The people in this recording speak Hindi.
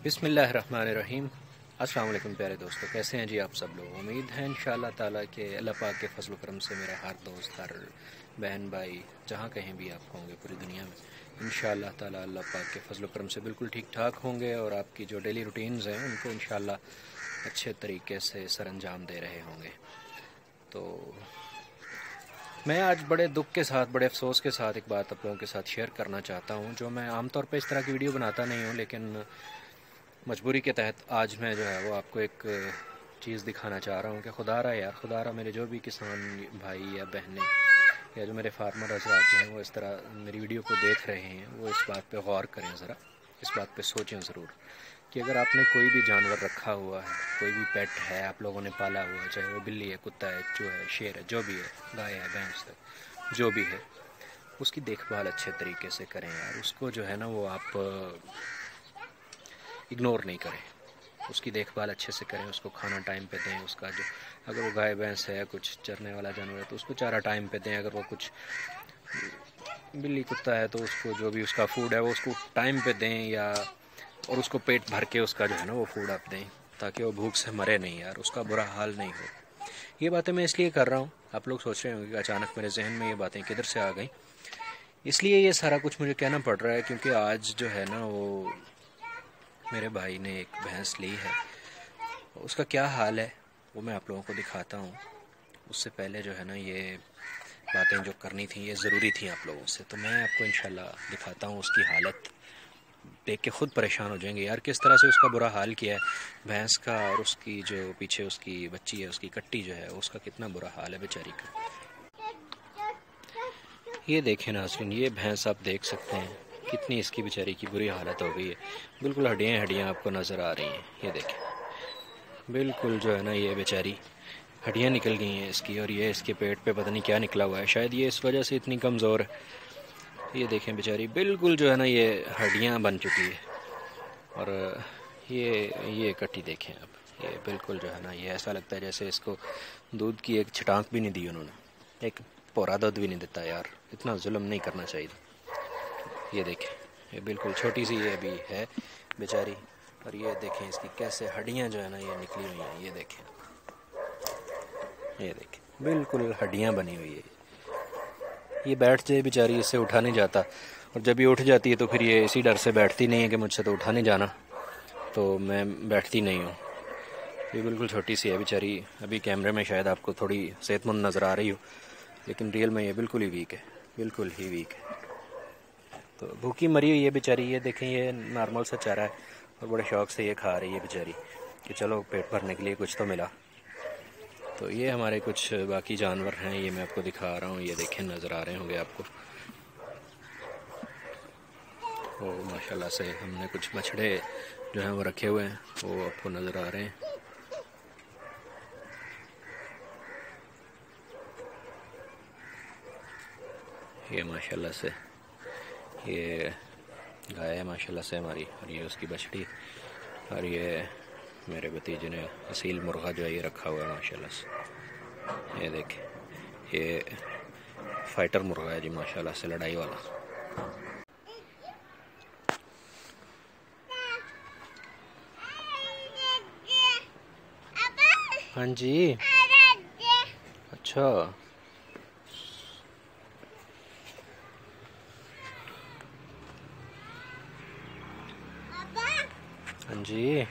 बिस्मिल्लाहिर्रहमानिर्रहीम। अस्सलाम वालेकुम प्यारे दोस्तों, कैसे हैं जी आप सब लोग। उम्मीद है इंशाअल्लाह ताला के अल्लाह पाक के फजल करम से मेरा हर दोस्त, हर बहन भाई जहाँ कहीं भी आप होंगे पूरी दुनिया में, इंशाअल्लाह ताला अल्लाह पाक के फजल करम से बिल्कुल ठीक ठाक होंगे और आपकी जो डेली रूटीन्स हैं उनको इंशाअल्लाह अच्छे तरीके से सरअंजाम दे रहे होंगे। तो मैं आज बड़े दुख के साथ, बड़े अफसोस के साथ एक बात आप लोगों के साथ शेयर करना चाहता हूँ, जो मैं आमतौर पर इस तरह की वीडियो बनाता नहीं हूँ, लेकिन मजबूरी के तहत आज मैं जो है वो आपको एक चीज़ दिखाना चाह रहा हूँ कि खुदारा यार, खुदारा मेरे जो भी किसान भाई या बहनें या जो मेरे फार्मर हजरात जो हैं वो इस तरह मेरी वीडियो को देख रहे हैं, वो इस बात पे गौर करें ज़रा, इस बात पे सोचें ज़रूर कि अगर आपने कोई भी जानवर रखा हुआ है, कोई भी पेट है आप लोगों ने पाला हुआ है, चाहे वो बिल्ली है, कुत्ता है, चूहा है, शेर है, जो भी है, गाय है, भैंस है, जो भी है, उसकी देखभाल अच्छे तरीके से करें यार। उसको जो है ना वो आप इग्नोर नहीं करें, उसकी देखभाल अच्छे से करें, उसको खाना टाइम पे दें। उसका जो, अगर वो गाय भैंस है, कुछ चरने वाला जानवर है, तो उसको चारा टाइम पे दें। अगर वो कुछ बिल्ली कुत्ता है तो उसको जो भी उसका फूड है वो उसको टाइम पे दें, या और उसको पेट भर के उसका जो है ना वो फूड आप दें, ताकि वो भूख से मरे नहीं यार, उसका बुरा हाल नहीं हो। ये बातें मैं इसलिए कर रहा हूँ, आप लोग सोच रहे होंगे कि अचानक मेरे जहन में ये बातें किधर से आ गई। इसलिए ये सारा कुछ मुझे कहना पड़ रहा है क्योंकि आज जो है ना वो मेरे भाई ने एक भैंस ली है, उसका क्या हाल है वो मैं आप लोगों को दिखाता हूँ। उससे पहले जो है ना ये बातें जो करनी थी ये ज़रूरी थी आप लोगों से, तो मैं आपको इंशाल्लाह दिखाता हूँ। उसकी हालत देख के ख़ुद परेशान हो जाएंगे यार, किस तरह से उसका बुरा हाल किया है भैंस का, और उसकी जो पीछे उसकी बच्ची है, उसकी कट्टी जो है उसका कितना बुरा हाल है बेचारी का। ये देखें नाज़रीन, ये भैंस आप देख सकते हैं कितनी इसकी बेचारी की बुरी हालत हो गई है, बिल्कुल हड्डियाँ हड्डियाँ आपको नज़र आ रही हैं। ये देखें, बिल्कुल जो है ना ये बेचारी हड्डियाँ निकल गई हैं इसकी, और ये इसके पेट पे पता नहीं क्या निकला हुआ है, शायद ये इस वजह से इतनी कमज़ोर है। ये देखें बेचारी बिल्कुल जो है ना ये हड्डियाँ बन चुकी है। और ये कट्टी देखें आप, ये बिल्कुल जो है ना ये ऐसा लगता है जैसे इसको दूध की एक छटांक भी नहीं दी उन्होंने, एक पोरा दूध भी नहीं देता यार, इतना जुल्म नहीं करना चाहिए। ये देखें, ये बिल्कुल छोटी सी ये अभी है बेचारी, और ये देखें इसकी कैसे हड्डियाँ जो है ना ये निकली हुई हैं। ये देखें, ये देखें बिल्कुल हड्डियाँ बनी हुई है। ये बैठ जाए बेचारी, इससे उठा नहीं जाता, और जब ये उठ जाती है तो फिर ये इसी डर से बैठती नहीं है कि मुझसे तो उठा नहीं जाना, तो मैं बैठती नहीं हूँ। ये बिल्कुल छोटी सी है बेचारी, अभी कैमरे में शायद आपको थोड़ी सेहतमंद नज़र आ रही हो, लेकिन रियल में ये बिल्कुल ही वीक है, बिल्कुल ही वीक है। तो भूखी मरी हुई है बेचारी। ये देखें, ये नॉर्मल सा चारा है और बड़े शौक़ से ये खा रही है बेचारी कि चलो पेट भरने के लिए कुछ तो मिला। तो ये हमारे कुछ बाकी जानवर हैं, ये मैं आपको दिखा रहा हूँ। ये देखें, नज़र आ रहे होंगे आपको। वो माशाल्लाह से हमने कुछ बछड़े जो हैं वो रखे हुए हैं, वो आपको नज़र आ रहे हैं। ये माशाल्लाह से ये गाय है माशाल्लाह से हमारी, और ये उसकी बछड़ी, और ये मेरे भतीजे ने असील मुर्गा जो है ये रखा हुआ है माशाल्लाह से। ये देखें, ये फाइटर मुर्गा है जी माशाल्लाह से, लड़ाई वाला। हाँ जी, अच्छा, हाँ जी,